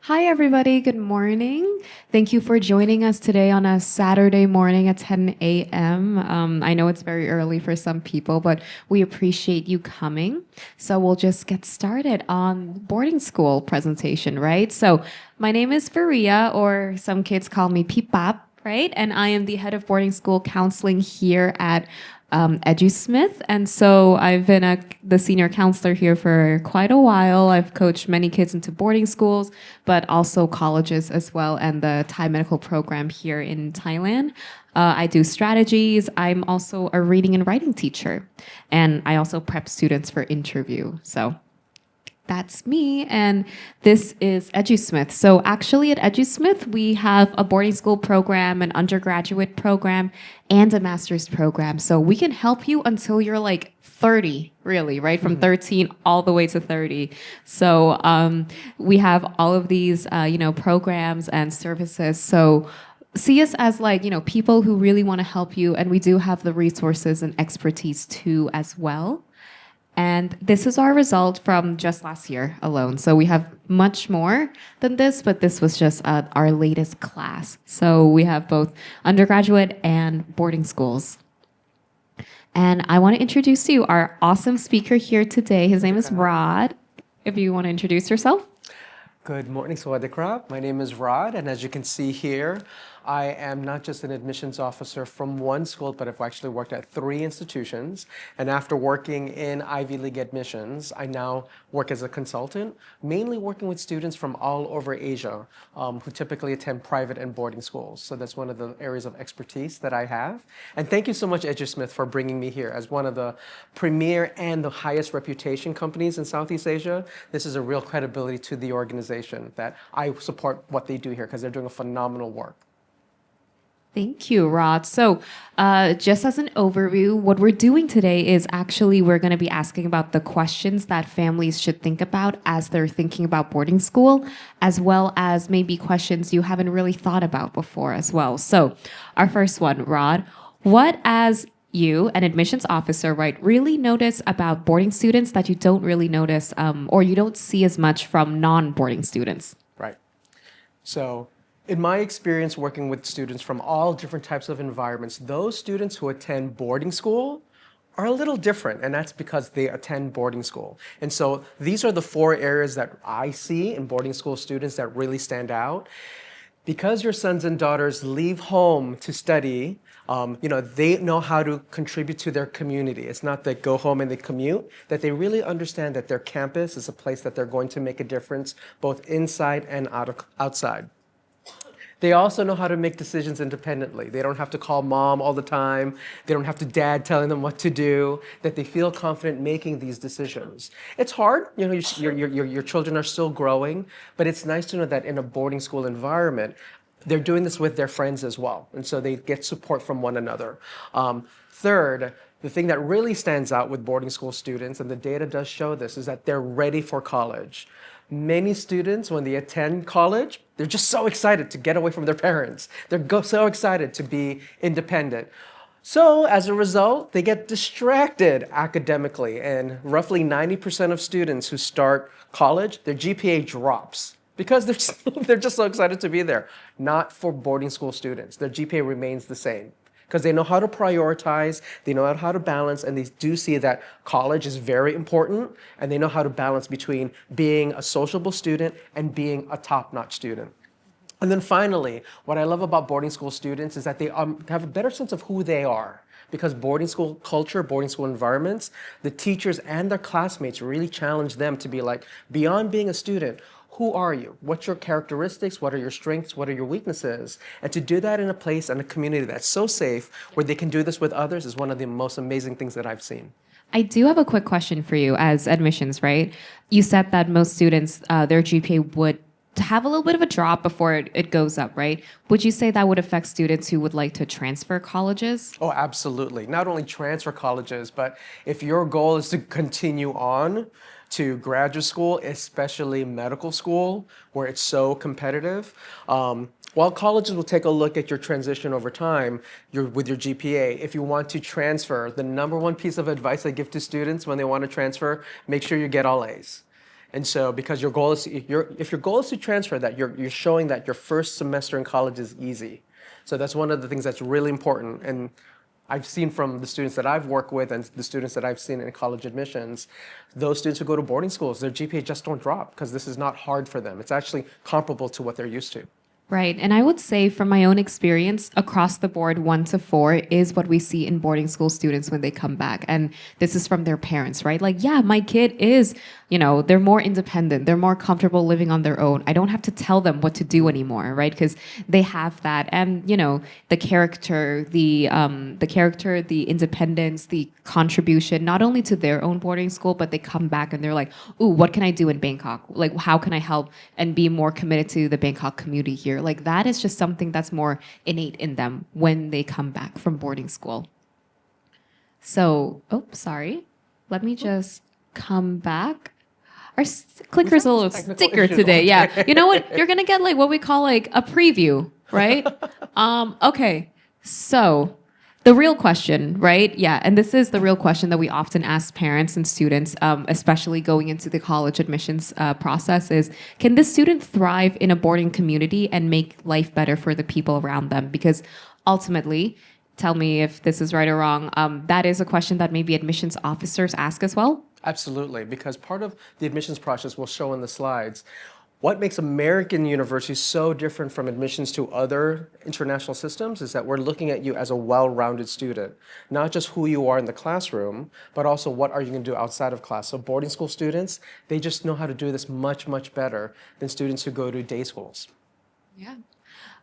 Hi, everybody. Good morning. Thank you for joining us today on a Saturday morning at 10 a.m. I know it's very early for some people, but we appreciate you coming. So we'll just get started on boarding school presentation, right? So my name is Faria, or some kids call me Pipap, right? And I am the head of boarding school counseling here at EduSmith. And so I've been the senior counselor here for quite a while. I've coached many kids into boarding schools, but also colleges as well, and the Thai medical program here in Thailand. I do strategies. I'm also a reading and writing teacher, and I also prep students for interview. So that's me, and this is EduSmith. So actually at EduSmith, we have a boarding school program, an undergraduate program, and a master's program. So we can help you until you're like 30, really, right? From 13 all the way to 30. So we have all of these, programs and services. So see us as people who really want to help you, and we do have the resources and expertise too as well. And this is our result from just last year alone. So we have much more than this, but this was just our latest class. So we have both undergraduate and boarding schools. And I want to introduce to you our awesome speaker here today. His name is Rod. If you want to introduce yourself. Good morning, Sawadee. My name is Rod, and as you can see here, I am not just an admissions officer from one school, but I've actually worked at 3 institutions. And after working in Ivy League admissions, I now work as a consultant, mainly working with students from all over Asia who typically attend private and boarding schools. So that's one of the areas of expertise that I have. And thank you so much, EduSmith, for bringing me here as one of the premier and the highest reputation companies in Southeast Asia. This is a real credibility to the organization that I support what they do here because they're doing a phenomenal work. Thank you, Rod. So just as an overview, what we're doing today is actually we're going to be asking about the questions that families should think about as they're thinking about boarding school, as well as maybe questions you haven't really thought about before as well. So our first one, Rod, what as you, an admissions officer, right, really notice about boarding students that you don't really notice or you don't see as much from non-boarding students? Right. So in my experience working with students from all different types of environments, those students who attend boarding school are a little different, and that's because they attend boarding school. And so these are the 4 areas that I see in boarding school students that really stand out. Because your sons and daughters leave home to study, they know how to contribute to their community. It's not they go home and they commute, that they really understand that their campus is a place that they're going to make a difference both inside and outside. They also know how to make decisions independently. They don't have to call mom all the time. They don't have to dad telling them what to do, that they feel confident making these decisions. It's hard, your children are still growing, but it's nice to know that in a boarding school environment, they're doing this with their friends as well. And so they get support from one another. Third, the thing that really stands out with boarding school students, and the data does show this, is that they're ready for college. Many students, when they attend college, they're just so excited to get away from their parents. They're so excited to be independent. So as a result, they get distracted academically, and roughly 90% of students who start college, their GPA drops because they're just so excited to be there. Not for boarding school students. Their GPA remains the same, because they know how to prioritize, they know how to balance, and they do see that college is very important, and they know how to balance between being a sociable student and being a top-notch student. And then finally, what I love about boarding school students is that they have a better sense of who they are. Because boarding school culture, boarding school environments, the teachers and their classmates really challenge them to be like, beyond being a student, who are you? What's your characteristics? What are your strengths? What are your weaknesses? And to do that in a place and a community that's so safe where they can do this with others is one of the most amazing things that I've seen. I do have a quick question for you as admissions, right? You said that most students, their GPA would have a little bit of a drop before it goes up, right? Would you say that would affect students who would like to transfer colleges? Oh, absolutely. Not only transfer colleges, but if your goal is to continue on to graduate school, especially medical school, where it's so competitive, while colleges will take a look at your transition over time with your GPA, if you want to transfer, the #1 piece of advice I give to students when they want to transfer, make sure you get all A's. And so because your goal is, if your goal is to transfer that, you're showing that your first semester in college is easy. So that's one of the things that's really important. And I've seen from the students that I've worked with and the students that I've seen in college admissions, those students who go to boarding schools, their GPA just don't drop because this is not hard for them. It's actually comparable to what they're used to. Right. And I would say from my own experience, across the board, 1 to 4 is what we see in boarding school students when they come back. And this is from their parents, right? Like, yeah, my kid is, they're more independent. They're more comfortable living on their own. I don't have to tell them what to do anymore, right? Because they have that. And, the character, the independence, the contribution, not only to their own boarding school, but they come back and they're like, ooh, what can I do in Bangkok? Like, how can I help and be more committed to the Bangkok community here? Like that is just something that's more innate in them when they come back from boarding school. So, sorry. Let me just come back. Our clicker's a little sticker today. Yeah. You know what? You're going to get like what we call like a preview, right? Okay. So the real question, right? Yeah. And this is the real question that we often ask parents and students, especially going into the college admissions process is, can this student thrive in a boarding community and make life better for the people around them? Because ultimately, tell me if this is right or wrong, that is a question that maybe admissions officers ask as well. Absolutely, because part of the admissions process we'll show in the slides. What makes American universities so different from admissions to other international systems is that we're looking at you as a well-rounded student, not just who you are in the classroom, but also what are you going to do outside of class. So boarding school students, they just know how to do this much, much better than students who go to day schools. Yeah.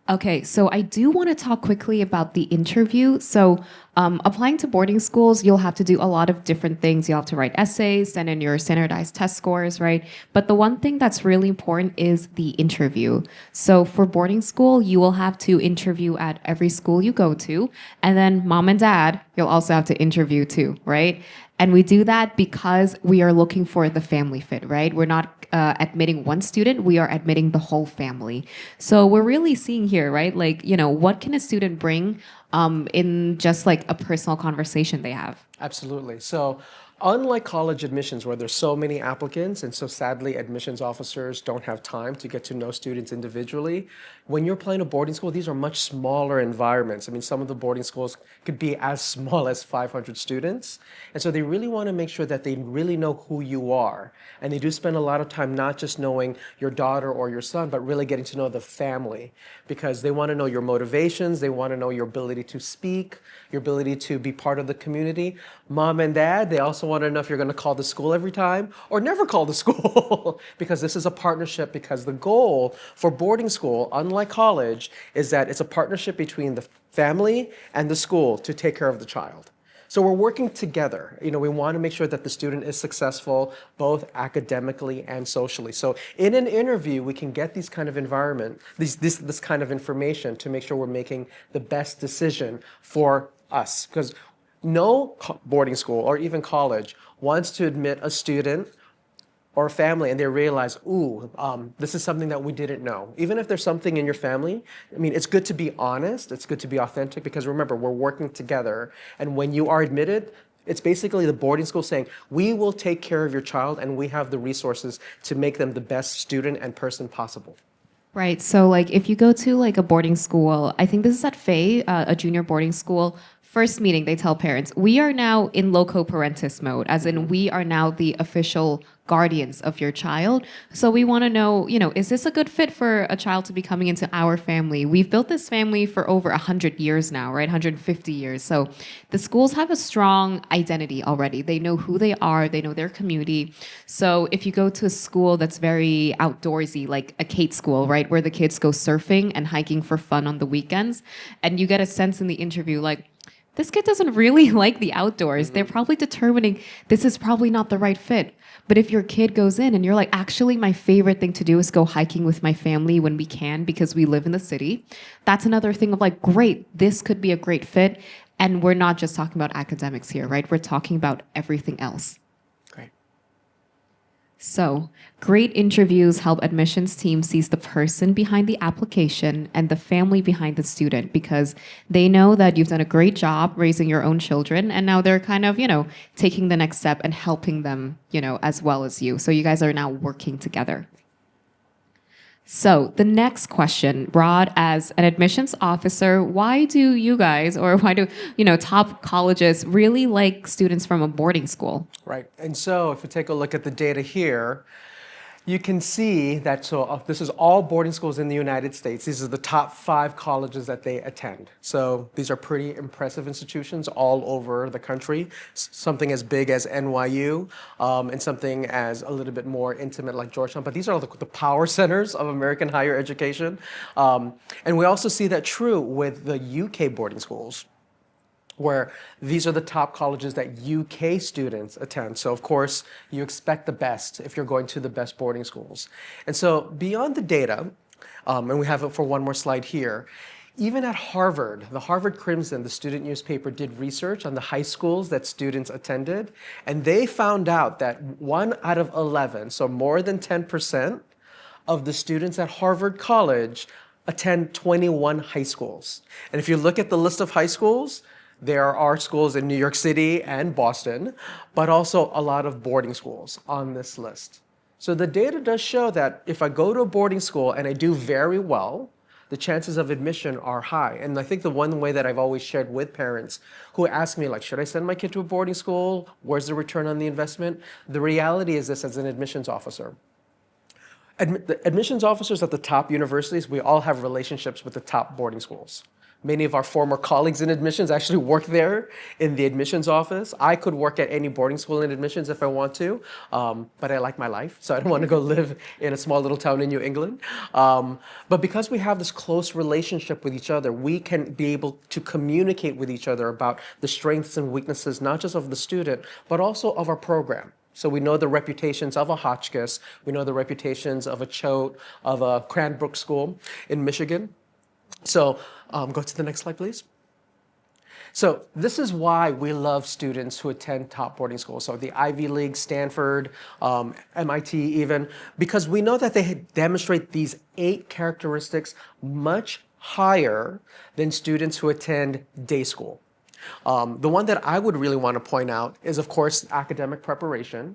Okay, so I do want to talk quickly about the interview. So applying to boarding schools, you'll have to do a lot of different things. You'll have to write essays and in your standardized test scores, right? But the one thing that's really important is the interview. So for boarding school, you will have to interview at every school you go to. And then mom and dad, you'll also have to interview too, right? And we do that because we are looking for the family fit, right? We're not admitting one student, we are admitting the whole family. So we're really seeing here, right? Like, what can a student bring in just like a personal conversation they have? Absolutely. So unlike college admissions where there's so many applicants and so sadly admissions officers don't have time to get to know students individually, when you're applying to boarding school, these are much smaller environments. I mean, some of the boarding schools could be as small as 500 students. And so they really want to make sure that they really know who you are. And they do spend a lot of time not just knowing your daughter or your son, but really getting to know the family because they want to know your motivations. They want to know your ability to speak, your ability to be part of the community. Mom and dad, they also want to know if you're going to call the school every time or never call the school because this is a partnership because the goal for boarding school, unlike college, is that it's a partnership between the family and the school to take care of the child. So we're working together. We want to make sure that the student is successful both academically and socially. So in an interview, we can get these kind of environment, this kind of information to make sure we're making the best decision for us. Because no boarding school or even college wants to admit a student or a family and they realize, this is something that we didn't know. Even if there's something in your family, I mean, it's good to be honest, it's good to be authentic because remember, we're working together. And when you are admitted, it's basically the boarding school saying, we will take care of your child and we have the resources to make them the best student and person possible. Right. So like if you go to like a boarding school, I think this is at Faye, a junior boarding school, first meeting, they tell parents, we are now in loco parentis mode, as in we are now the official guardians of your child. So we want to know, is this a good fit for a child to be coming into our family? We've built this family for over 100 years now, right? 150 years. So the schools have a strong identity already. They know who they are. They know their community. So if you go to a school that's very outdoorsy, like a Kate school, right? Where the kids go surfing and hiking for fun on the weekends, and you get a sense in the interview, like, this kid doesn't really like the outdoors. They're probably determining this is probably not the right fit. But if your kid goes in and you're like, actually, my favorite thing to do is go hiking with my family when we can because we live in the city. That's another thing of like, great, this could be a great fit. And we're not just talking about academics here, right? We're talking about everything else. Great. So, great interviews help admissions team sees the person behind the application and the family behind the student because they know that you've done a great job raising your own children and now they're kind of, taking the next step and helping them, as well as you. So you guys are now working together. So the next question, Rod, as an admissions officer, why do you guys, or why do, top colleges really like students from a boarding school? Right. And so if you take a look at the data here, you can see that this is all boarding schools in the United States. These are the top 5 colleges that they attend. So these are pretty impressive institutions all over the country. Something as big as NYU and something as a little bit more intimate like Georgetown. But these are the power centers of American higher education. And we also see that true with the UK boarding schools, where these are the top colleges that UK students attend. So of course, you expect the best if you're going to the best boarding schools. And so beyond the data, and we have it for one more slide here, even at Harvard, the Harvard Crimson, the student newspaper, did research on the high schools that students attended, and they found out that 1 out of 11, so more than 10% of the students at Harvard College attend 21 high schools. And if you look at the list of high schools, there are schools in New York City and Boston, but also a lot of boarding schools on this list. So the data does show that if I go to a boarding school and I do very well, the chances of admission are high. And I think the one way that I've always shared with parents who ask me, like, should I send my kid to a boarding school? Where's the return on the investment? The reality is this as an admissions officer. The admissions officers at the top universities, we all have relationships with the top boarding schools. Many of our former colleagues in admissions actually work there in the admissions office. I could work at any boarding school in admissions if I want to, but I like my life, so I don't want to go live in a small little town in New England. But because we have this close relationship with each other, we can be able to communicate with each other about the strengths and weaknesses, not just of the student, but also of our program. So we know the reputations of a Hotchkiss, we know the reputations of a Choate, of a Cranbrook School in Michigan. So go to the next slide, please. So this is why we love students who attend top boarding schools. So the Ivy League, Stanford, MIT even, because we know that they demonstrate these 8 characteristics much higher than students who attend day school. The one that I would really want to point out is, of course, academic preparation.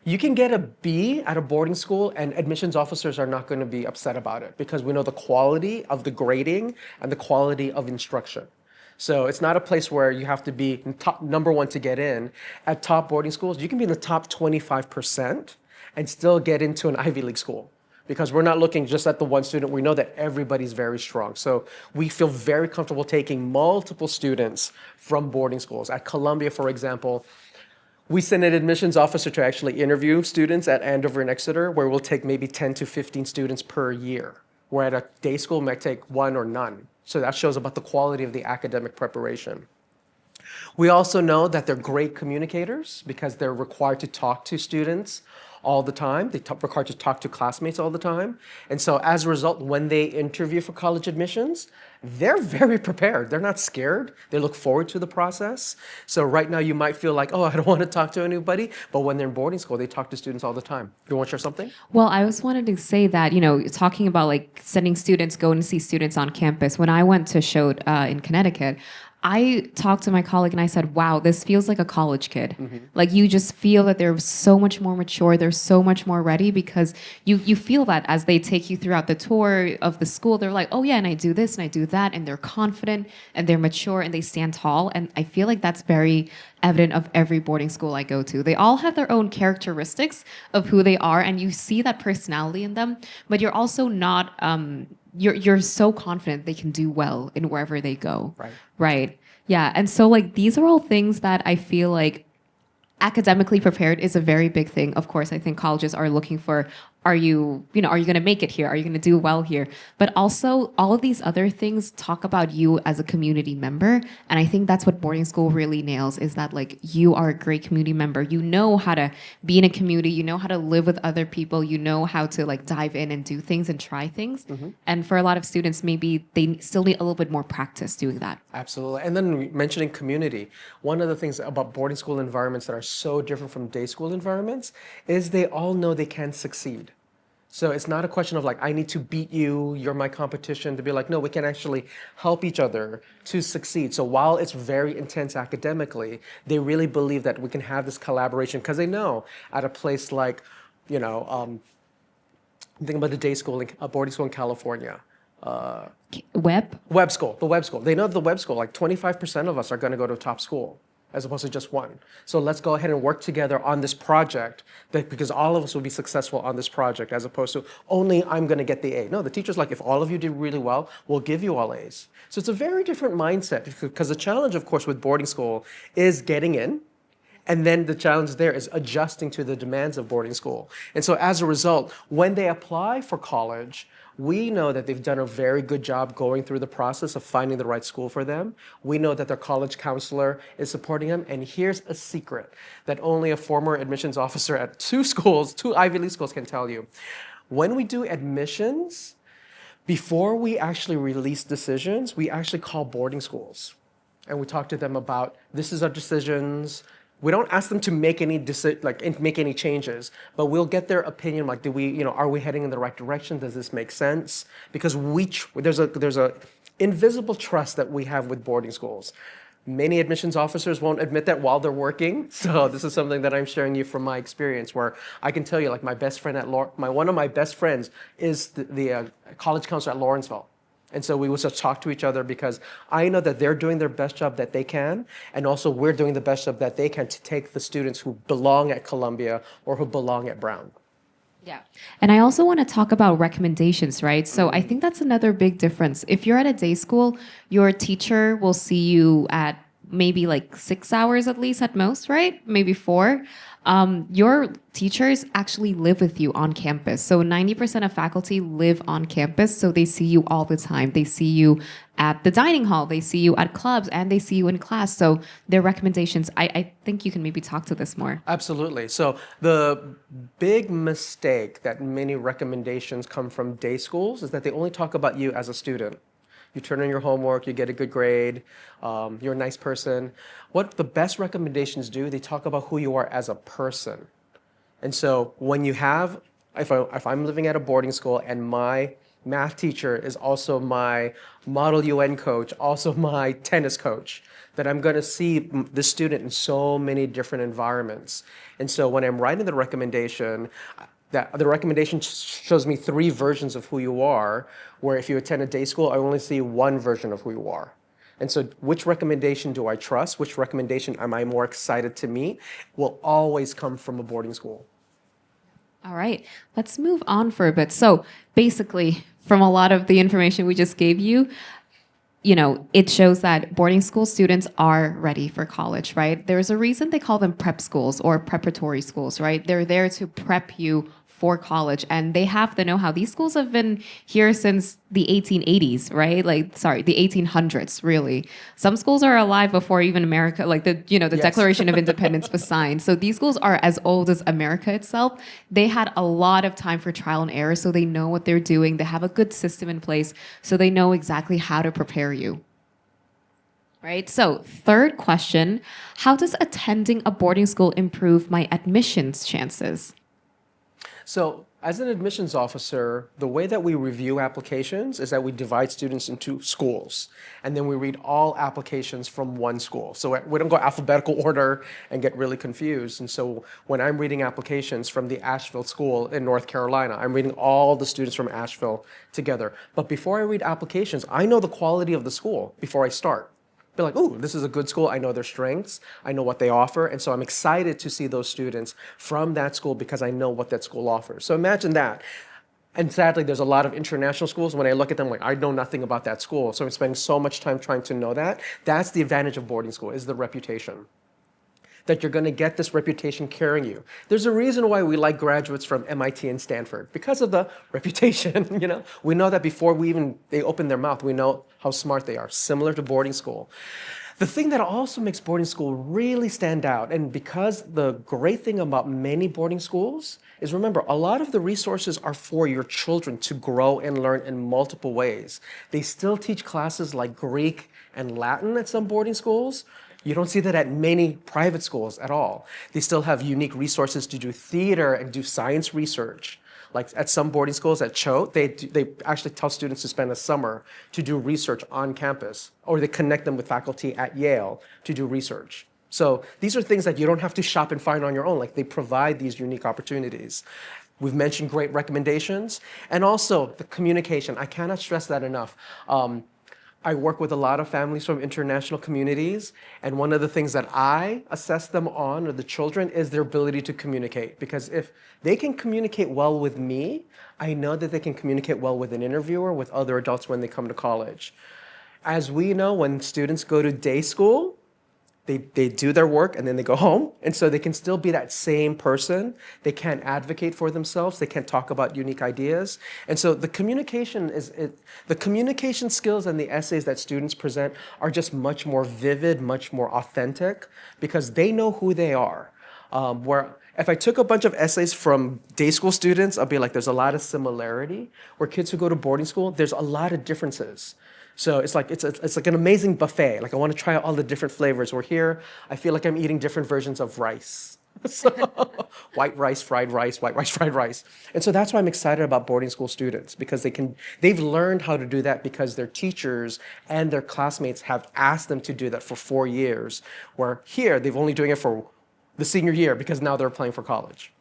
You can get a B at a boarding school and admissions officers are not going to be upset about it because we know the quality of the grading and the quality of instruction. So it's not a place where you have to be top number 1 to get in. At top boarding schools, you can be in the top 25% and still get into an Ivy League school because we're not looking just at the one student. We know that everybody's very strong. So we feel very comfortable taking multiple students from boarding schools. At Columbia, for example, we send an admissions officer to actually interview students at Andover and Exeter, where we'll take maybe 10 to 15 students per year, where at a day school might take 1 or none. So that shows about the quality of the academic preparation. We also know that they're great communicators because they're required to talk to students all the time. They're required to talk to classmates all the time. And so as a result, when they interview for college admissions, they're very prepared. They're not scared. They look forward to the process. So right now you might feel like, oh, I don't want to talk to anybody. But when they're in boarding school, they talk to students all the time. You want to share something? Well, I just wanted to say that, talking about like sending students, going to see students on campus. When I went to Choate in Connecticut, I talked to my colleague and I said, wow, this feels like a college kid. Like you just feel that they're so much more mature. They're so much more ready because you feel that as they take you throughout the tour of the school, they're like, oh yeah, and I do this and I do that. And they're confident and they're mature and they stand tall. And I feel like that's very evident of every boarding school I go to. They all have their own characteristics of who they are. And you see that personality in them, but you're also not, you're so confident they can do well in wherever they go. Right. Yeah. And so like these are all things that I feel like academically prepared is a very big thing. Of course, I think colleges are looking for are you going to make it here? Are you going to do well here? But also all of these other things talk about you as a community member. And I think that's what boarding school really nails is that like you are a great community member. You know how to be in a community. You know how to live with other people. You know how to like dive in and do things and try things. And for a lot of students, maybe they still need a little bit more practice doing that. Absolutely. And then mentioning community, one of the things about boarding school environments that are so different from day school environments is they all know they can succeed. So it's not a question of like, I need to beat you, you're my competition, to be like, no, we can actually help each other to succeed. So while it's very intense academically, they really believe that we can have this collaboration because they know at a place like, think about the day school, a boarding school in California. Web school, the web school. They know the web school, like 25% of us are going to go to a top school as opposed to just one. So let's go ahead and work together on this project because all of us will be successful on this project as opposed to only I'm going to get the A. No, the teacher's like, if all of you did really well, we'll give you all A's. So it's a very different mindset because the challenge, of course, with boarding school is getting in. And then the challenge there is adjusting to the demands of boarding school. And so as a result, when they apply for college, we know that they've done a very good job going through the process of finding the right school for them. We know that their college counselor is supporting them. And here's a secret that only a former admissions officer at two Ivy League schools can tell you. When we do admissions, before we actually release decisions, we actually call boarding schools. And we talk to them about, this is our decisions. We don't ask them to make any changes, but we'll get their opinion. Like, are we heading in the right direction? Does this make sense? Because there's a invisible trust that we have with boarding schools. Many admissions officers won't admit that while they're working. So this is something that I'm sharing you from my experience, where I can tell you, like my best friend one of my best friends is the college counselor at Lawrenceville. And so we would just talk to each other because I know that they're doing their best job that they can, and also we're doing the best job that they can to take the students who belong at Columbia or who belong at Brown. Yeah. And I also want to talk about recommendations, right? So I think that's another big difference. If you're at a day school, your teacher will see you at maybe like 6 hours at least at most, right? Maybe 4. Your teachers actually live with you on campus. So 90% of faculty live on campus, so they see you all the time. They see you at the dining hall, they see you at clubs, and they see you in class. So their recommendations, I think you can maybe talk to this more. Absolutely. So the big mistake that many recommendations come from day schools is that they only talk about you as a student. You turn in your homework, you get a good grade, you're a nice person. What the best recommendations do, they talk about who you are as a person. And so when you have, if I'm living at a boarding school and my math teacher is also my Model UN coach, also my tennis coach, that I'm going to see the student in so many different environments. And so when I'm writing the recommendation shows me 3 versions of who you are, where if you attend a day school, I only see 1 version of who you are. And so which recommendation do I trust? Which recommendation am I more excited to meet? Will always come from a boarding school. All right, let's move on for a bit. So basically, from a lot of the information we just gave you, it shows that boarding school students are ready for college, right? There's a reason they call them prep schools or preparatory schools, right? They're there to prep you for college, and they have the know-how. These schools have been here since the 1880s, right? The 1800s, really. Some schools are alive before even America, the Yes. Declaration of Independence was signed. So these schools are as old as America itself. They had a lot of time for trial and error, so they know what they're doing. They have a good system in place, so they know exactly how to prepare you. Right? So, third question, how does attending a boarding school improve my admissions chances? So as an admissions officer, the way that we review applications is that we divide students into schools, and then we read all applications from one school. So we don't go alphabetical order and get really confused. And so when I'm reading applications from the Asheville school in North Carolina, I'm reading all the students from Asheville together. But before I read applications, I know the quality of the school before I start. Be like, oh, this is a good school. I know their strengths. I know what they offer. And so I'm excited to see those students from that school because I know what that school offers. So imagine that. And sadly, there's a lot of international schools. When I look at them, I know nothing about that school. So I'm spending so much time trying to know that. That's the advantage of boarding school, is the reputation. that you're going to get this reputation carrying you. There's a reason why we like graduates from MIT and Stanford, because of the reputation, you know. We know that before they open their mouth, we know how smart they are, similar to boarding school. The thing that also makes boarding school really stand out, and because the great thing about many boarding schools is, remember, a lot of the resources are for your children to grow and learn in multiple ways. They still teach classes like Greek and Latin at some boarding schools. You don't see that at many private schools at all. They still have unique resources to do theater and do science research. Like at some boarding schools at Cho, they actually tell students to spend a summer to do research on campus, or they connect them with faculty at Yale to do research. So these are things that you don't have to shop and find on your own. Like, they provide these unique opportunities. We've mentioned great recommendations, and also the communication. I cannot stress that enough. I work with a lot of families from international communities, and one of the things that I assess them on, or the children, is their ability to communicate. Because if they can communicate well with me, I know that they can communicate well with an interviewer, with other adults when they come to college. As we know, when students go to day school, they do their work and then they go home. And so they can still be that same person. They can't advocate for themselves. They can't talk about unique ideas. And so the communication skills and the essays that students present are just much more vivid, much more authentic, because they know who they are. Where if I took a bunch of essays from day school students, I'll be like, there's a lot of similarity. Where kids who go to boarding school, there's a lot of differences. So it's like an amazing buffet. Like, I want to try out all the different flavors. Where here, I feel like I'm eating different versions of rice. So, white rice, fried rice, white rice, fried rice. And so that's why I'm excited about boarding school students, because they've learned how to do that because their teachers and their classmates have asked them to do that for 4 years. Where here, they've only doing it for the senior year because now they're applying for college.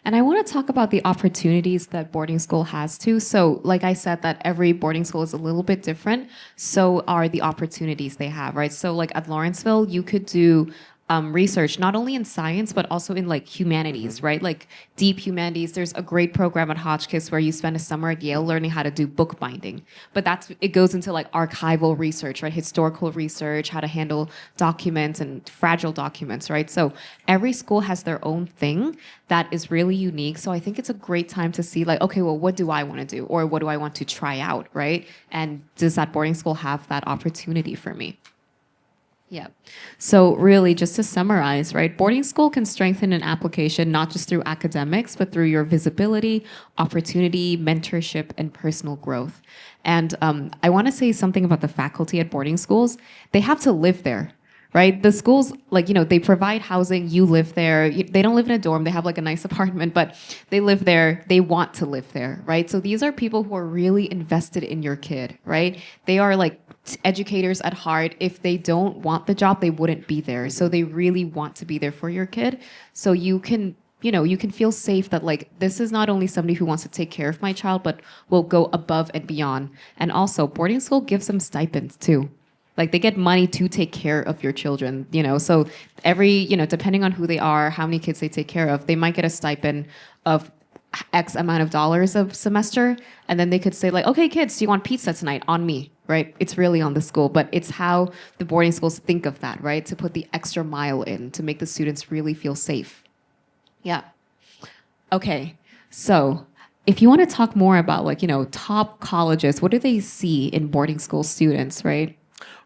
And I want to talk about the opportunities that boarding school has too. So, like I said, that every boarding school is a little bit different. So are the opportunities they have, right? So like at Lawrenceville, you could do research, not only in science, but also in like humanities, right? Like deep humanities. There's a great program at Hotchkiss where you spend a summer at Yale learning how to do bookbinding. But it goes into like archival research, right? Historical research, how to handle documents and fragile documents, right? So every school has their own thing that is really unique. So I think it's a great time to see like, okay, well, what do I want to do? Or what do I want to try out, right? And does that boarding school have that opportunity for me? Yeah. So really, just to summarize, right, boarding school can strengthen an application not just through academics, but through your visibility, opportunity, mentorship, and personal growth. And I want to say something about the faculty at boarding schools. They have to live there, right? The schools, like, you know, they provide housing, you live there. They don't live in a dorm, they have like a nice apartment, but they live there, they want to live there, right? So these are people who are really invested in your kid, right? They are like educators at heart. If they don't want the job, they wouldn't be there. So they really want to be there for your kid. So you can feel safe that like, this is not only somebody who wants to take care of my child, but will go above and beyond. And also boarding school gives them stipends too. Like, they get money to take care of your children, you know, so depending on who they are, how many kids they take care of, they might get a stipend of X amount of dollars a semester. And then they could say like, okay, kids, do you want pizza tonight? On me, right? It's really on the school, but it's how the boarding schools think of that, right? To put the extra mile in to make the students really feel safe. Yeah. Okay. So if you want to talk more about like, you know, top colleges, what do they see in boarding school students, right?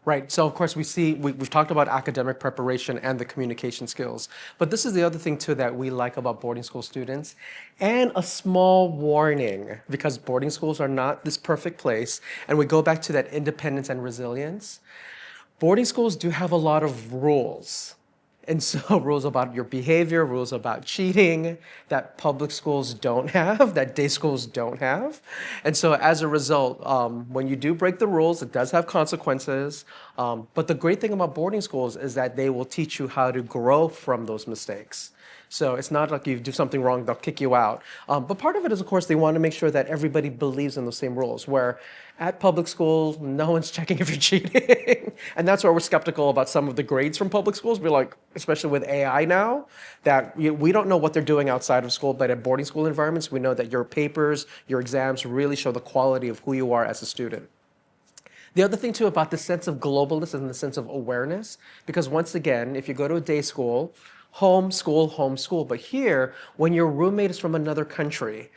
Right. So, of course, we've talked about academic preparation and the communication skills. But this is the other thing, too, that we like about boarding school students. And a small warning, because boarding schools are not this perfect place. And we go back to that independence and resilience. Boarding schools do have a lot of rules. And so rules about your behavior, rules about cheating that public schools don't have, that day schools don't have. And so as a result, when you do break the rules, it does have consequences. But the great thing about boarding schools is that they will teach you how to grow from those mistakes. So it's not like you do something wrong, they'll kick you out. But part of it is, of course, they want to make sure that everybody believes in the same rules, where at public schools, no one's checking if you're cheating. And that's why we're skeptical about some of the grades from public schools. We're like, especially with AI now, that we don't know what they're doing outside of school, but at boarding school environments, we know that your papers, your exams really show the quality of who you are as a student. The other thing, too, about the sense of globalness and the sense of awareness, because once again, if you go to a day school, homeschool. But here, when your roommate is from another country,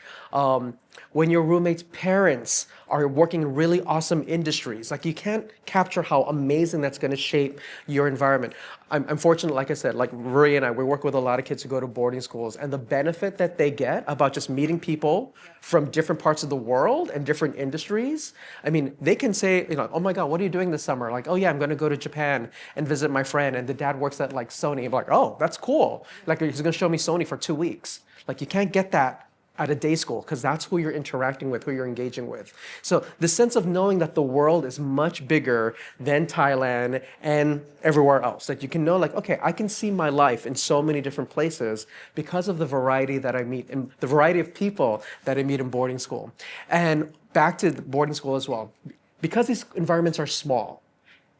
when your roommate's parents are working in really awesome industries, like you can't capture how amazing that's going to shape your environment. I'm fortunate, like I said, like Rory and I, we work with a lot of kids who go to boarding schools, and the benefit that they get about just meeting people from different parts of the world and different industries. I mean, they can say, oh my God, what are you doing this summer? Like, oh yeah, I'm going to go to Japan and visit my friend, and the dad works at like Sony. I'm like, oh, that's cool. Like he's going to show me Sony for 2 weeks. Like you can't get that at a day school because that's who you're interacting with, who you're engaging with. So the sense of knowing that the world is much bigger than Thailand and everywhere else, that you can know like, okay, I can see my life in so many different places because of the variety that I meet and the variety of people that I meet in boarding school. And back to the boarding school as well, because these environments are small,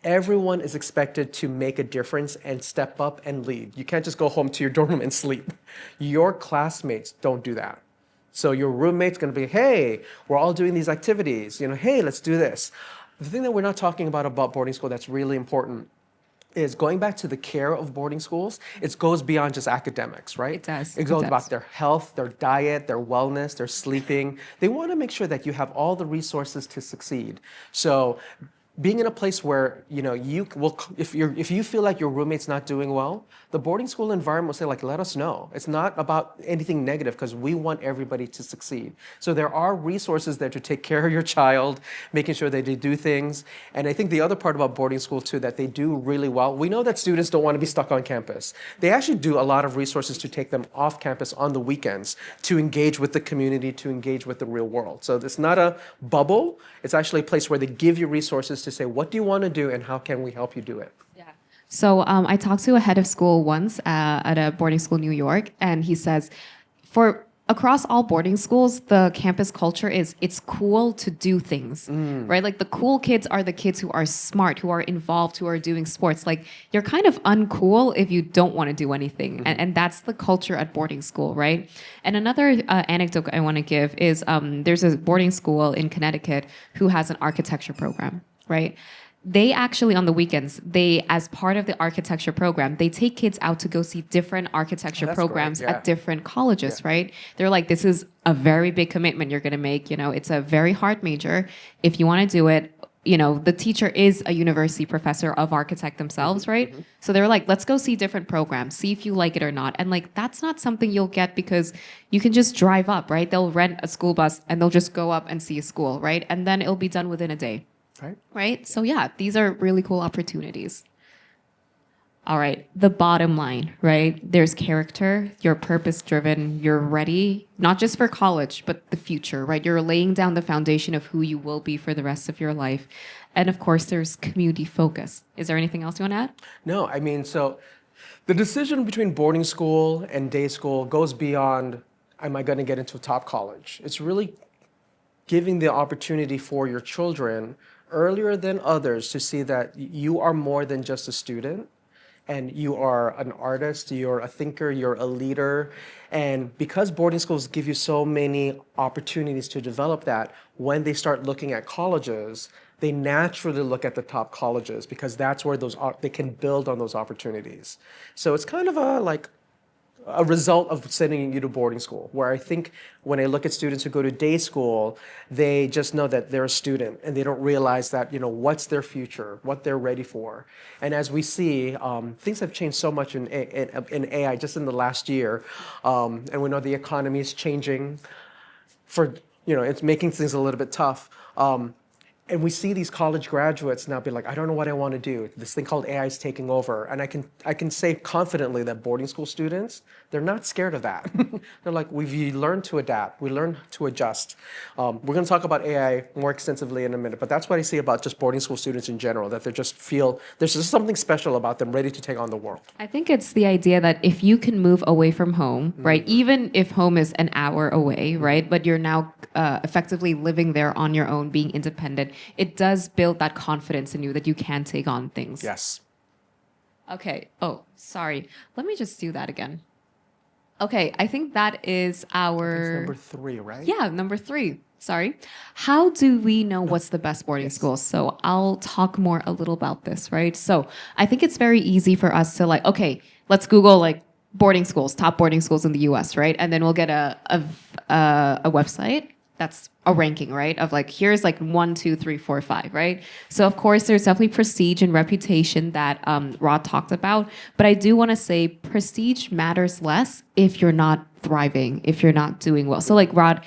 everyone is expected to make a difference and step up and lead. You can't just go home to your dorm room and sleep. Your classmates don't do that. So your roommate's going to be, hey, we're all doing these activities. Hey, let's do this. The thing that we're not talking about boarding school that's really important is going back to the care of boarding schools. It goes beyond just academics, right? It does. It goes about their health, their diet, their wellness, their sleeping. They want to make sure that you have all the resources to succeed. So being in a place where you will, if you feel like your roommate's not doing well, the boarding school environment will say like, let us know. It's not about anything negative because we want everybody to succeed. So there are resources there to take care of your child, making sure that they do things. And I think the other part about boarding school too, that they do really well. We know that students don't want to be stuck on campus. They actually do a lot of resources to take them off campus on the weekends to engage with the community, to engage with the real world. So it's not a bubble. It's actually a place where they give you resources to say, what do you want to do and how can we help you do it? Yeah. So I talked to a head of school once at a boarding school in New York, and he says, for across all boarding schools, the campus culture is it's cool to do things, right? Like the cool kids are the kids who are smart, who are involved, who are doing sports. Like you're kind of uncool if you don't want to do anything. And that's the culture at boarding school, right? And another anecdote I want to give is there's a boarding school in Connecticut who has an architecture program, right? They actually, on the weekends, as part of the architecture program, they take kids out to go see different architecture programs at different colleges, right? They're like, this is a very big commitment you're going to make. It's a very hard major. If you want to do it, the teacher is a university professor of architect themselves, right? So they're like, let's go see different programs, see if you like it or not. And like, that's not something you'll get because you can just drive up, right? They'll rent a school bus and they'll just go up and see a school, right? And then it'll be done within a day. Right? So yeah, these are really cool opportunities. All right, the bottom line, right? There's character, you're purpose driven, you're ready, not just for college, but the future, right? You're laying down the foundation of who you will be for the rest of your life. And of course, there's community focus. Is there anything else you want to add? No, I mean, so the decision between boarding school and day school goes beyond, am I going to get into a top college? It's really giving the opportunity for your children earlier than others to see that you are more than just a student and you are an artist, you're a thinker, you're a leader. And because boarding schools give you so many opportunities to develop that, when they start looking at colleges, they naturally look at the top colleges because that's where they can build on those opportunities. So it's kind of a result of sending you to boarding school, where I think when I look at students who go to day school, they just know that they're a student and they don't realize that, what's their future, what they're ready for. And as we see, things have changed so much in AI just in the last year. And we know the economy is changing it's making things a little bit tough. And we see these college graduates now be like, I don't know what I want to do. This thing called AI is taking over. And I can say confidently that boarding school students, they're not scared of that. They're like, we learn to adapt. We learn to adjust. We're going to talk about AI more extensively in a minute, but that's what I see about just boarding school students in general, that they just feel there's just something special about them, ready to take on the world. I think it's the idea that if you can move away from home, right, even if home is an hour away, right, but you're now effectively living there on your own, being independent, it does build that confidence in you that you can take on things. Yes. Okay. Oh, sorry. Let me just do that again. Okay. I think that is our... number 3, right? Yeah, number 3. Sorry. How do we know what's the best boarding school? So I'll talk more a little about this, right? So I think it's very easy for us to okay, let's Google boarding schools, top boarding schools in the US, right? And then we'll get a website that's a ranking, right? Of like, here's like 1, 2, 3, 4, 5, right? So of course, there's definitely prestige and reputation that Rod talked about. But I do want to say prestige matters less if you're not thriving, if you're not doing well. So like Rod,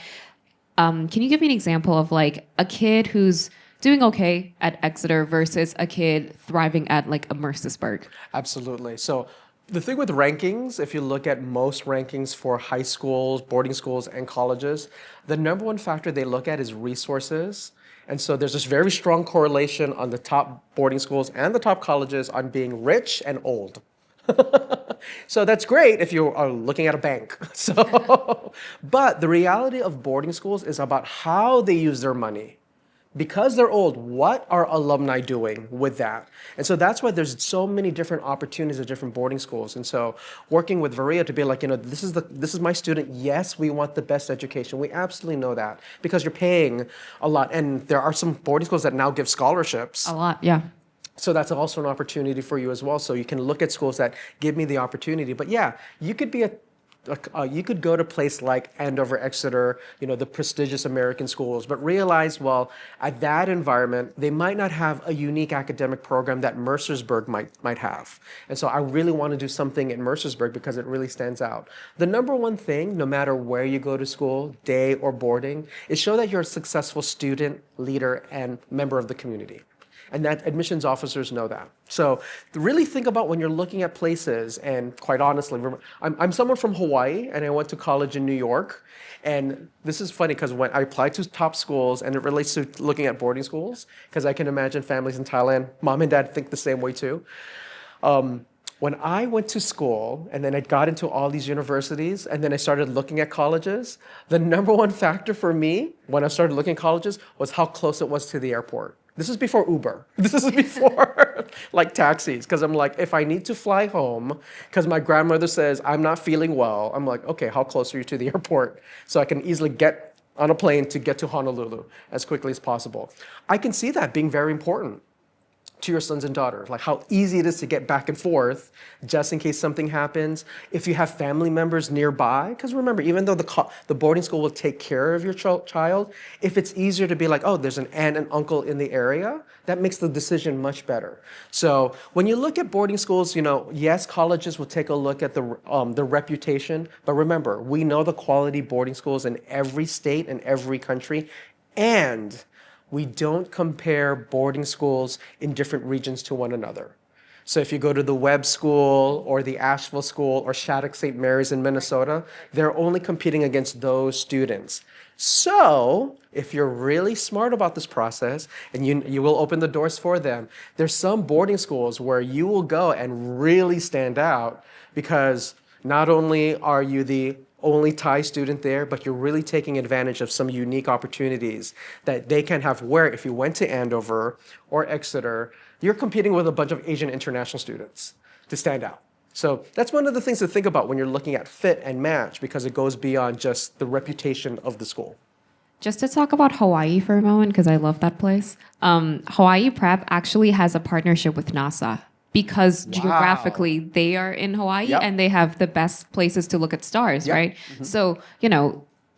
can you give me an example of like a kid who's doing okay at Exeter versus a kid thriving at like a Mercersburg? Absolutely. So the thing with rankings, if you look at most rankings for high schools, boarding schools, and colleges, the number one factor they look at is resources. And so there's this very strong correlation on the top boarding schools and the top colleges on being rich and old. So that's great if you are looking at a bank. But the reality of boarding schools is about how they use their money. Because they're old, what are alumni doing with that? And so that's why there's so many different opportunities at different boarding schools. And so working with Varia to be like, this is my student. Yes, we want the best education. We absolutely know that because you're paying a lot. And there are some boarding schools that now give scholarships. A lot, yeah. So that's also an opportunity for you as well. So you can look at schools that give me the opportunity. But yeah, you could be you could go to a place like Andover, Exeter, the prestigious American schools, but realize, well, at that environment, they might not have a unique academic program that Mercersburg might have. And so I really want to do something in Mercersburg because it really stands out. The number one thing, no matter where you go to school, day or boarding, is show that you're a successful student, leader, and member of the community. And that admissions officers know that. So really think about when you're looking at places, and quite honestly, I'm someone from Hawaii, and I went to college in New York. And this is funny because when I applied to top schools, and it relates to looking at boarding schools, because I can imagine families in Thailand, mom and dad think the same way too. When I went to school, and then I got into all these universities, and then I started looking at colleges, the number one factor for me when I started looking at colleges was how close it was to the airport. This is before Uber. This is before like taxis. Because I'm like, if I need to fly home, because my grandmother says I'm not feeling well, I'm like, okay, how close are you to the airport? So I can easily get on a plane to get to Honolulu as quickly as possible. I can see that being very important to your sons and daughters, like how easy it is to get back and forth just in case something happens. If you have family members nearby, because remember, even though the boarding school will take care of your child, if it's easier to be like, oh, there's an aunt and uncle in the area, that makes the decision much better. So when you look at boarding schools, yes, colleges will take a look at the reputation, but remember, we know the quality boarding schools in every state and every country, and we don't compare boarding schools in different regions to one another. So if you go to the Webb School or the Asheville School or Shattuck St. Mary's in Minnesota, they're only competing against those students. So if you're really smart about this process and you will open the doors for them, there's some boarding schools where you will go and really stand out because not only are you the only Thai student there, but you're really taking advantage of some unique opportunities that they can have where if you went to Andover or Exeter, you're competing with a bunch of Asian international students to stand out. So that's one of the things to think about when you're looking at fit and match because it goes beyond just the reputation of the school. Just to talk about Hawaii for a moment, because I love that place. Hawaii Prep actually has a partnership with NASA. Because geographically they are in Hawaii and they have the best places to look at stars, right? Mm-hmm. So,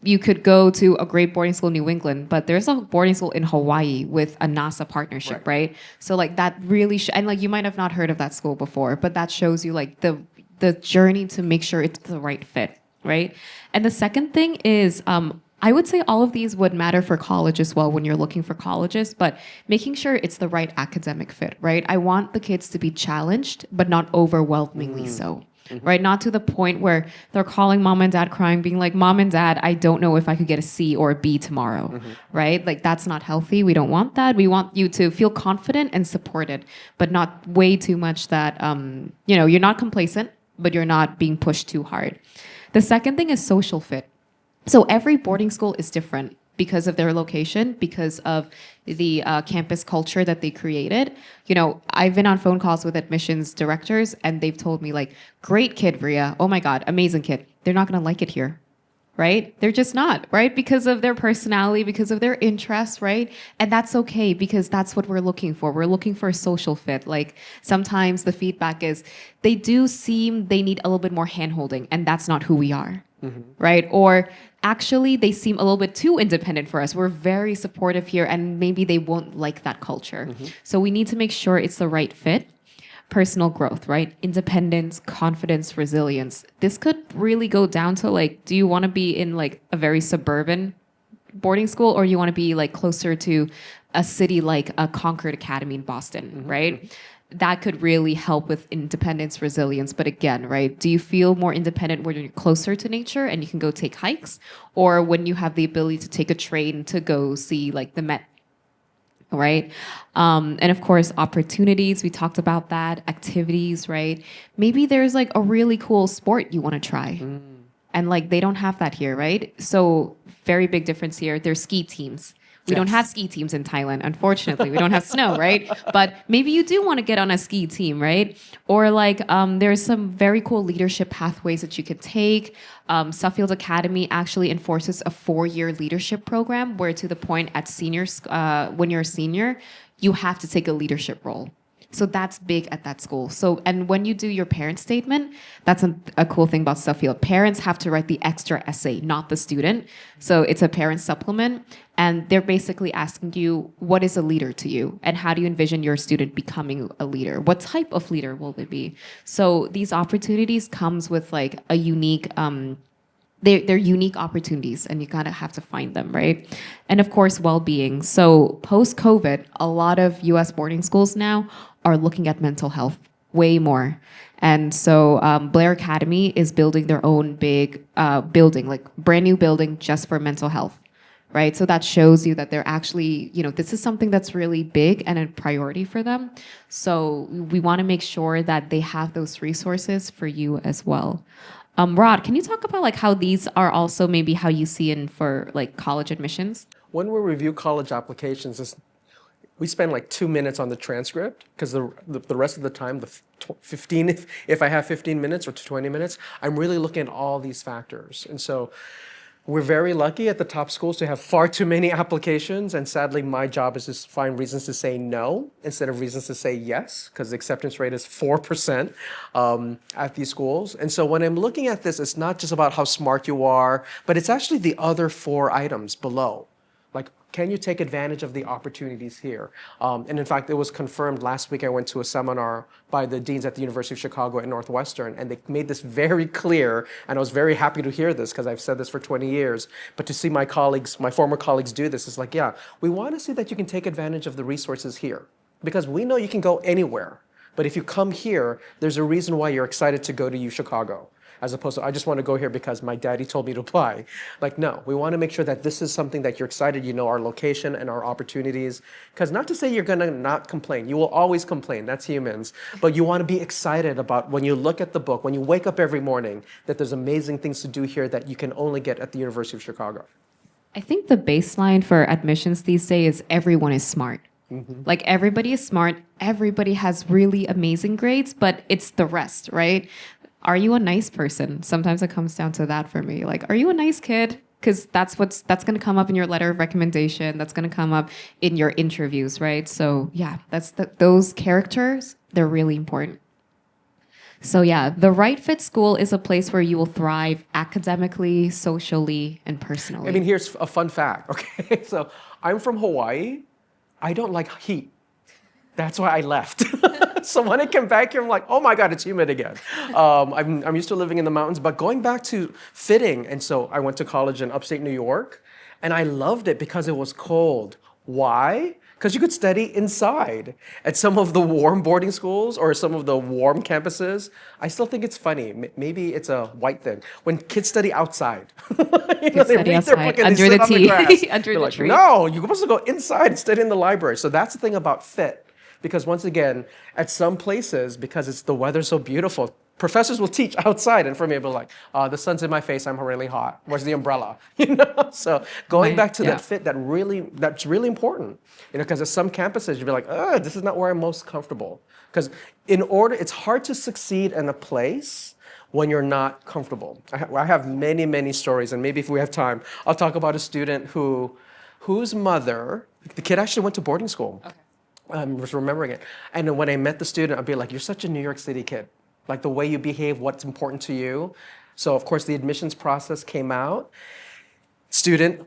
you could go to a great boarding school in New England, but there's a boarding school in Hawaii with a NASA partnership, right? So like that really, and like you might have not heard of that school before, but that shows you like the journey to make sure it's the right fit, right? And the second thing is, I would say all of these would matter for college as well when you're looking for colleges, but making sure it's the right academic fit, right? I want the kids to be challenged, but not overwhelmingly so, right? Not to the point where they're calling mom and dad crying, being like, Mom and Dad, I don't know if I could get a C or a B tomorrow, right? Like that's not healthy. We don't want that. We want you to feel confident and supported, but not way too much that, you're not complacent, but you're not being pushed too hard. The second thing is social fit. So every boarding school is different because of their location, because of the campus culture that they created. I've been on phone calls with admissions directors and they've told me like, great kid, Ria. Oh my God, amazing kid. They're not going to like it here. right? They're just not, right? Because of their personality, because of their interests, right? And that's okay because that's what we're looking for. We're looking for a social fit. Like sometimes the feedback is they do seem they need a little bit more handholding, and that's not who we are, right? Or actually they seem a little bit too independent for us. We're very supportive here, and maybe they won't like that culture. So we need to make sure it's the right fit. Personal growth, right? Independence, confidence, resilience. This could really go down to like, do you want to be in like a very suburban boarding school, or you want to be like closer to a city like a Concord Academy in Boston, right? That could really help with independence, resilience. But again, right? Do you feel more independent when you're closer to nature and you can go take hikes, or when you have the ability to take a train to go see like the Met? Right? And of course, opportunities, we talked about that, activities, right? Maybe there's like a really cool sport you want to try. And like they don't have that here, right? So very big difference here. There's ski teams. We don't have ski teams in Thailand, unfortunately. We don't have snow, right? But maybe you do want to get on a ski team, right? Or like there's some very cool leadership pathways that you could take. Suffield Academy actually enforces a 4-year leadership program where to the point at seniors, when you're a senior, you have to take a leadership role. So that's big at that school. So, and when you do your parent statement, that's a cool thing about Suffield. Parents have to write the extra essay, not the student. So it's a parent supplement. And they're basically asking you, what is a leader to you? And how do you envision your student becoming a leader? What type of leader will they be? So these opportunities comes with like a unique, they're unique opportunities, and you gotta have to find them, right? And of course, well-being. So post-COVID, a lot of US boarding schools now are looking at mental health way more. And so Blair Academy is building their own big building, like brand new building just for mental health, right? So that shows you that they're actually, this is something that's really big and a priority for them. So we want to make sure that they have those resources for you as well. Rod, can you talk about like how these are also maybe how you see in for like college admissions? When we review college applications, we spend like 2 minutes on the transcript because the rest of the time, the 15, if I have 15 minutes or 20 minutes, I'm really looking at all these factors. And so we're very lucky at the top schools to have far too many applications. And sadly, my job is to find reasons to say no instead of reasons to say yes, because the acceptance rate is 4% at these schools. And so when I'm looking at this, it's not just about how smart you are, but it's actually the other 4 items below. Like, can you take advantage of the opportunities here? And in fact, it was confirmed last week. I went to a seminar by the deans at the University of Chicago at Northwestern, and they made this very clear, and I was very happy to hear this because I've said this for 20 years, but to see my colleagues, my former colleagues do this, is like, yeah, we want to see that you can take advantage of the resources here because we know you can go anywhere. But if you come here, there's a reason why you're excited to go to Chicago. As opposed to, I just want to go here because my daddy told me to apply. Like, no, we want to make sure that this is something that you're excited, our location and our opportunities. Because not to say you're going to not complain. You will always complain. That's humans. But you want to be excited about when you look at the book, when you wake up every morning, that there's amazing things to do here that you can only get at the University of Chicago. I think the baseline for admissions these days is everyone is smart. Like everybody is smart. Everybody has really amazing grades, but it's the rest, right? Are you a nice person? Sometimes it comes down to that for me. Like, are you a nice kid? Because that's going to come up in your letter of recommendation. That's going to come up in your interviews, right? So yeah, those characters, they're really important. So yeah, the right fit school is a place where you will thrive academically, socially, and personally. I mean, here's a fun fact, okay? So I'm from Hawaii. I don't like heat. That's why I left. So when I came back here, I'm like, oh my God, it's humid again. I'm used to living in the mountains, but going back to fitting, and so I went to college in upstate New York, and I loved it because it was cold. Why? Because you could study inside. At some of the warm boarding schools or some of the warm campuses, I still think it's funny. Maybe it's a white thing. When kids study outside, they read their book and under they sit the on the grass. under the tree. No, you're supposed to go inside and study in the library. So that's the thing about fit. Because once again, at some places, because it's the weather's so beautiful, professors will teach outside, and for me, it'll be like, the sun's in my face, I'm really hot. Where's the umbrella? So going back to that fit, that's really important. Because at some campuses, you'll be like, this is not where I'm most comfortable. Because it's hard to succeed in a place when you're not comfortable. I have many stories, and maybe if we have time, I'll talk about a student whose mother, the kid actually went to boarding school. Okay. I'm just remembering it. And then when I met the student, I'd be like, you're such a New York City kid. Like the way you behave, what's important to you. So of course the admissions process came out. Student,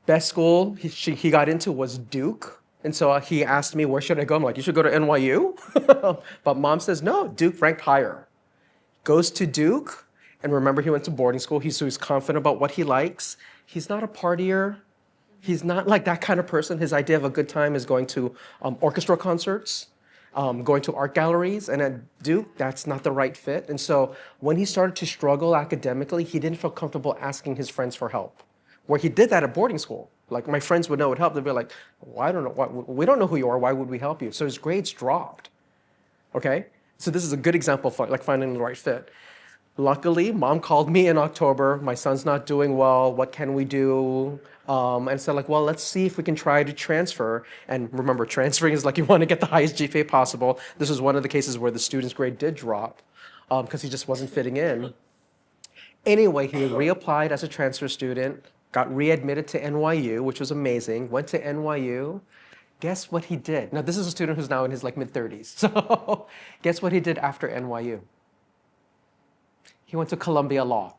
best school he got into was Duke. And so he asked me, where should I go? I'm like, you should go to NYU. But mom says, no, Duke ranked higher. Goes to Duke. And remember, he went to boarding school. He's confident about what he likes. He's not a partier. He's not like that kind of person. His idea of a good time is going to orchestra concerts, going to art galleries. And at Duke, that's not the right fit. And so when he started to struggle academically, he didn't feel comfortable asking his friends for help. Where he did that at boarding school. Like my friends would know it would help. They'd be like, well, I don't know. We don't know who you are. Why would we help you? So his grades dropped. Okay? So this is a good example of like finding the right fit. Luckily, mom called me in October. My son's not doing well. What can we do? And so like, well, let's see if we can try to transfer. And remember, transferring is like you want to get the highest GPA possible. This was one of the cases where the student's grade did drop because he just wasn't fitting in. Anyway, he reapplied as a transfer student, got readmitted to NYU, which was amazing, went to NYU. Guess what he did? Now, this is a student who's now in his like mid-30s. So guess what he did after NYU? He went to Columbia Law.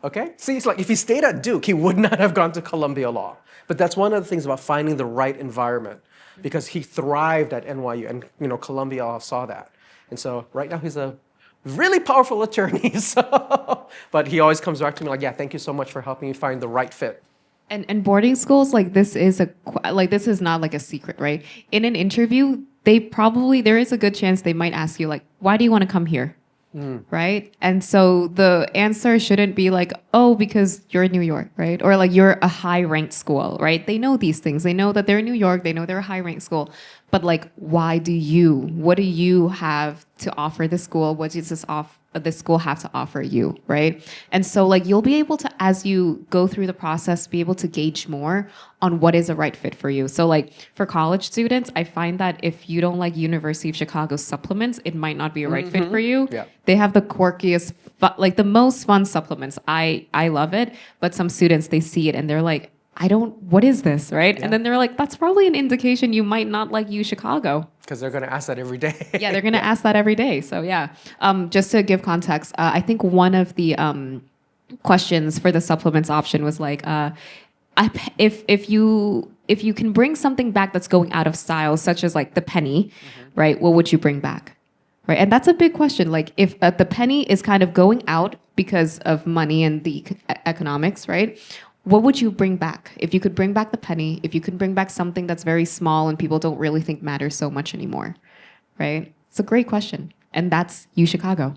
Okay? See, it's like if he stayed at Duke, he would not have gone to Columbia Law. But that's one of the things about finding the right environment because he thrived at NYU and, Columbia Law saw that. And so right now he's a really powerful attorney. But he always comes back to me like, yeah, thank you so much for helping me find the right fit. And boarding schools, like this is not like a secret, right? In an interview, there is a good chance they might ask you like, why do you want to come here? Right? And so the answer shouldn't be like, oh, because you're in New York, right? Or like you're a high ranked school, right? They know these things. They know that they're in New York. They know they're a high ranked school. But like, what do you have to offer the school? What does this school have to offer you, right? And so like you'll be able to, as you go through the process, be able to gauge more on what is a right fit for you. So like for college students, I find that if you don't like University of Chicago supplements, it might not be a right fit for you. Yeah. They have the quirkiest, like the most fun supplements. I love it, but some students, they see it and they're like, what is this, right? Yeah. And then they're like, that's probably an indication you might not like U Chicago. Because they're going to ask that every day. Yeah, they're going to ask that every day. So yeah, just to give context, I think one of the questions for the supplements option was like, if you can bring something back that's going out of style, such as like the penny, right? What would you bring back? Right, and that's a big question. Like if the penny is kind of going out because of money and the economics, right? What would you bring back? If you could bring back the penny, if you could bring back something that's very small and people don't really think matters so much anymore, right? It's a great question. And that's U Chicago.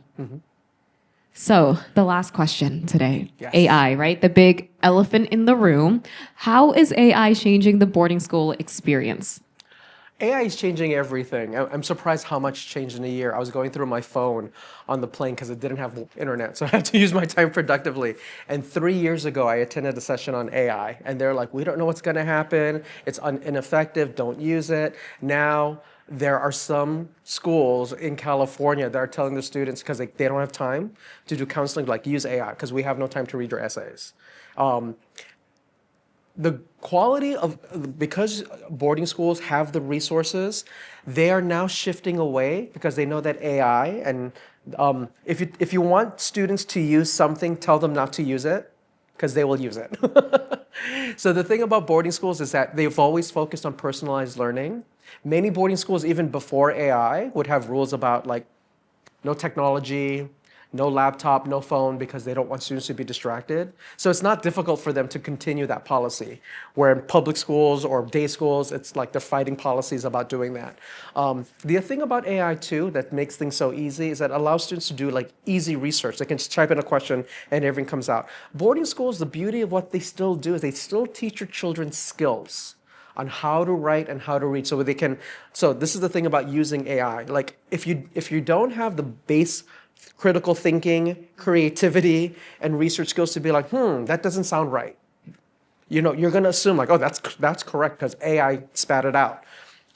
So the last question today, yes. AI, right? The big elephant in the room. How is AI changing the boarding school experience? AI is changing everything. I'm surprised how much changed in a year. I was going through my phone on the plane because it didn't have internet, so I had to use my time productively. And 3 years ago, I attended a session on AI, and they're like, we don't know what's going to happen. It's ineffective. Don't use it. Now, there are some schools in California that are telling the students, because they don't have time to do counseling, like use AI, because we have no time to read your essays. The quality of, because boarding schools have the resources, they are now shifting away because they know that AI, and if you want students to use something, tell them not to use it, because they will use it. So the thing about boarding schools is that they've always focused on personalized learning. Many boarding schools, even before AI, would have rules about like no technology, no laptop, no phone, because they don't want students to be distracted. So it's not difficult for them to continue that policy. Where in public schools or day schools, it's like they're fighting policies about doing that. The thing about AI too that makes things so easy is that it allows students to do like easy research. They can just type in a question and everything comes out. Boarding schools, the beauty of what they still do is they still teach your children skills on how to write and how to read, so they can. So this is the thing about using AI. Like if you don't have the base critical thinking, creativity, and research skills to be like, that doesn't sound right. You're going to assume like, oh, that's correct because AI spat it out.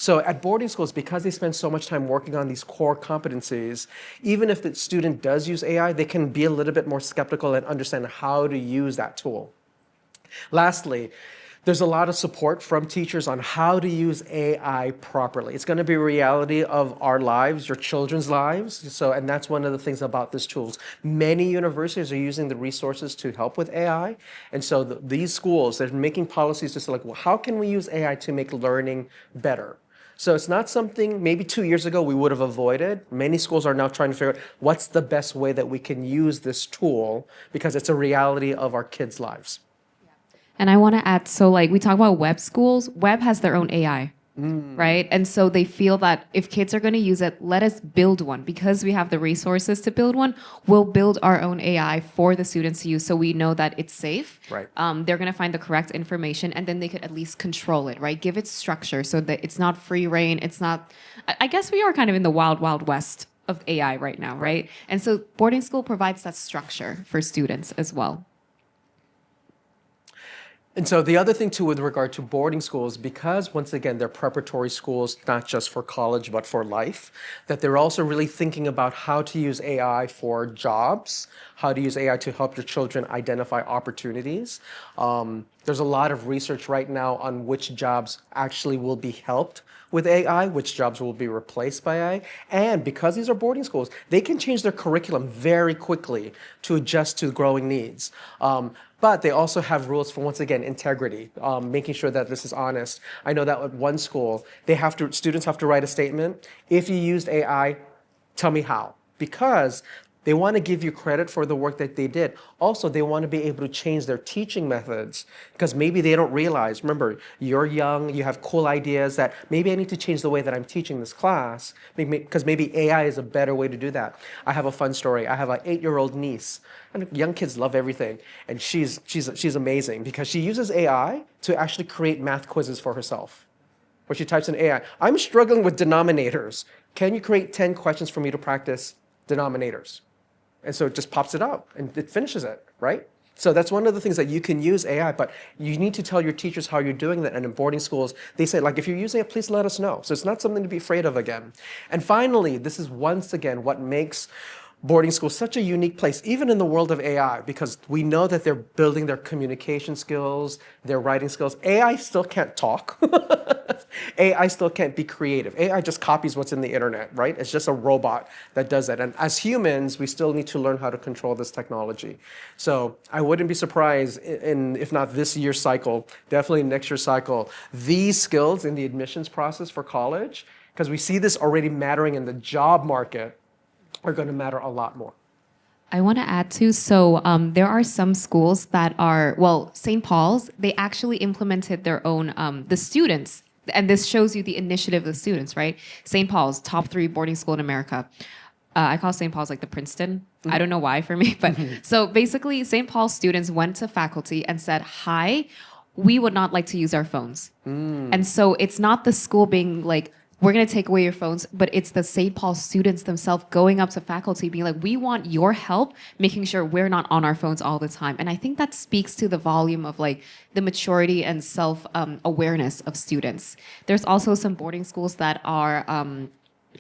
So at boarding schools, because they spend so much time working on these core competencies, even if the student does use AI, they can be a little bit more skeptical and understand how to use that tool. Lastly, there's a lot of support from teachers on how to use AI properly. It's going to be a reality of our lives, your children's lives. And that's one of the things about this tools. Many universities are using the resources to help with AI. And so these schools, they're making policies to say, like, well, how can we use AI to make learning better? So it's not something maybe 2 years ago we would have avoided. Many schools are now trying to figure out what's the best way that we can use this tool because it's a reality of our kids' lives. And I want to add, so like we talk about web schools, web has their own AI, right? And so they feel that if kids are going to use it, let us build one. Because we have the resources to build one, we'll build our own AI for the students to use so we know that it's safe. Right. They're going to find the correct information and then they could at least control it, right? Give it structure so that it's not free reign. It's not, I guess we are kind of in the wild, wild west of AI right now, right? And so boarding school provides that structure for students as well. And so the other thing too with regard to boarding schools, because once again, they're preparatory schools, not just for college, but for life, that they're also really thinking about how to use AI for jobs, how to use AI to help your children identify opportunities. There's a lot of research right now on which jobs actually will be helped with AI, which jobs will be replaced by AI. And because these are boarding schools, they can change their curriculum very quickly to adjust to growing needs. But they also have rules for, once again, integrity, making sure that this is honest. I know that at one school, students have to write a statement. If you used AI, tell me how. Because they want to give you credit for the work that they did. Also, they want to be able to change their teaching methods because maybe they don't realize, remember, you're young, you have cool ideas that maybe I need to change the way that I'm teaching this class because maybe AI is a better way to do that. I have a fun story. I have an 8-year-old niece, and young kids love everything. And she's amazing because she uses AI to actually create math quizzes for herself. Where she types in AI, I'm struggling with denominators. Can you create 10 questions for me to practice denominators? And so it just pops it out and it finishes it, right? So that's one of the things that you can use AI, but you need to tell your teachers how you're doing that. And in boarding schools, they say, like, if you're using it, please let us know. So it's not something to be afraid of again. And finally, this is once again what makes boarding school such a unique place, even in the world of AI, because we know that they're building their communication skills, their writing skills. AI still can't talk. AI still can't be creative. AI just copies what's in the internet, right? It's just a robot that does that. And as humans, we still need to learn how to control this technology. So I wouldn't be surprised if not this year's cycle, definitely next year's cycle, these skills in the admissions process for college, because we see this already mattering in the job market, are going to matter a lot more. I want to add too, so there are some schools that are, well, St. Paul's, they actually implemented their own, the students, and this shows you the initiative of the students, right? St. Paul's, top 3 boarding school in America. I call St. Paul's like the Princeton. I don't know why for me, but so basically St. Paul's students went to faculty and said, hi, we would not like to use our phones. And so it's not the school being like, we're going to take away your phones, but it's the St. Paul students themselves going up to faculty being like, we want your help making sure we're not on our phones all the time. And I think that speaks to the volume of like the maturity and self-awareness of students. There's also some boarding schools that are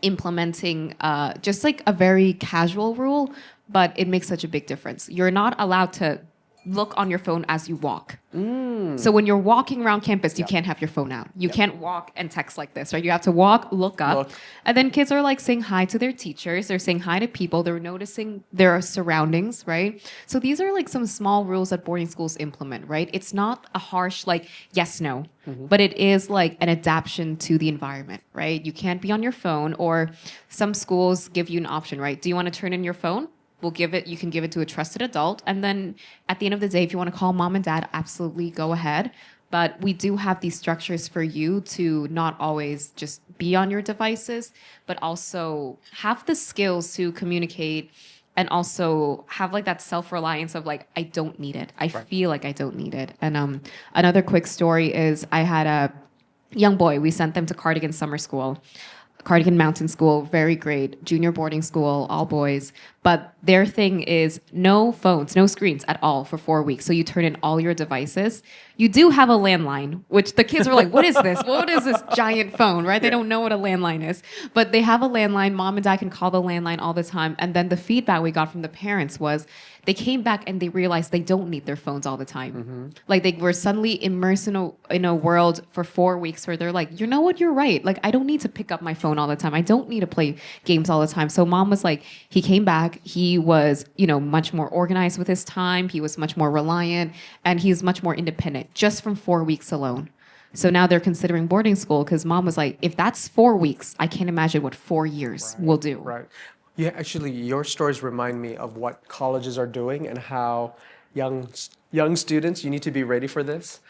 implementing just like a very casual rule, but it makes such a big difference. You're not allowed to look on your phone as you walk. So when you're walking around campus, you can't have your phone out. You can't walk and text like this, right? You have to walk, look up. And then kids are like saying hi to their teachers. They're saying hi to people. They're noticing their surroundings, right? So these are like some small rules that boarding schools implement, right? It's not a harsh like yes, no, but it is like an adaptation to the environment, right? You can't be on your phone, or some schools give you an option, right? Do you want to turn in your phone? You can give it to a trusted adult. And then at the end of the day, if you want to call mom and dad, absolutely go ahead. But we do have these structures for you to not always just be on your devices, but also have the skills to communicate and also have like that self-reliance of like, I don't need it. I feel like I don't need it. And another quick story is I had a young boy. We sent them to Cardigan Summer School. Cardigan Mountain School, very great, junior boarding school, all boys. But their thing is no phones, no screens at all for 4 weeks. So you turn in all your devices. You do have a landline, which the kids are like, what is this? What is this giant phone, right? They don't know what a landline is. But they have a landline. Mom and dad can call the landline all the time. And then the feedback we got from the parents was they came back and they realized they don't need their phones all the time. Like they were suddenly immersed in a world for 4 weeks where they're like, you know what, you're right. Like I don't need to pick up my phone all the time. I don't need to play games all the time. So mom was like, he came back. He was, much more organized with his time. He was much more reliant and he's much more independent just from 4 weeks alone. So now they're considering boarding school because mom was like, if that's 4 weeks, I can't imagine what 4 years will do. Right. Yeah, actually, your stories remind me of what colleges are doing and how young students, you need to be ready for this.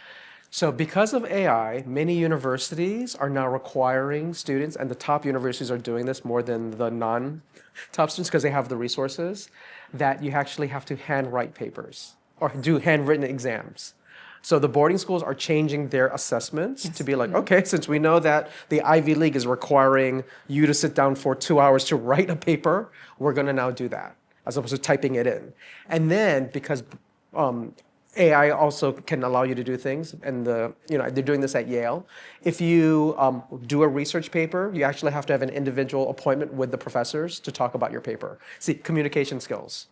So because of AI, many universities are now requiring students, and the top universities are doing this more than the non-top students because they have the resources, that you actually have to handwrite papers or do handwritten exams. So the boarding schools are changing their assessments to be like, okay, since we know that the Ivy League is requiring you to sit down for 2 hours to write a paper, we're going to now do that as opposed to typing it in. And then because AI also can allow you to do things, and they're doing this at Yale. If you do a research paper, you actually have to have an individual appointment with the professors to talk about your paper. See, communication skills.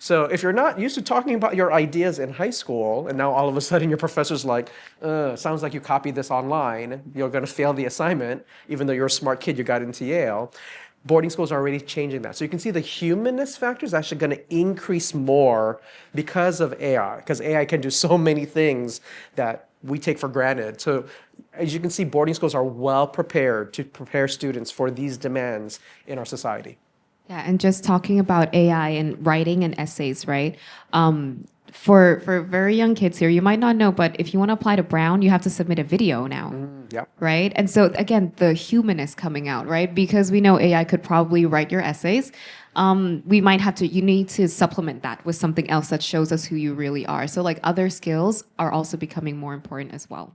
So if you're not used to talking about your ideas in high school, and now all of a sudden your professor's like, sounds like you copied this online, you're going to fail the assignment, even though you're a smart kid, you got into Yale. Boarding schools are already changing that. So you can see the humanness factor is actually going to increase more because of AI, because AI can do so many things that we take for granted. So as you can see, boarding schools are well prepared to prepare students for these demands in our society. Yeah, and just talking about AI and writing and essays, right? For very young kids here, you might not know, but if you want to apply to Brown, you have to submit a video now, right? And so again, the human is coming out, right? Because we know AI could probably write your essays. You need to supplement that with something else that shows us who you really are. So like other skills are also becoming more important as well.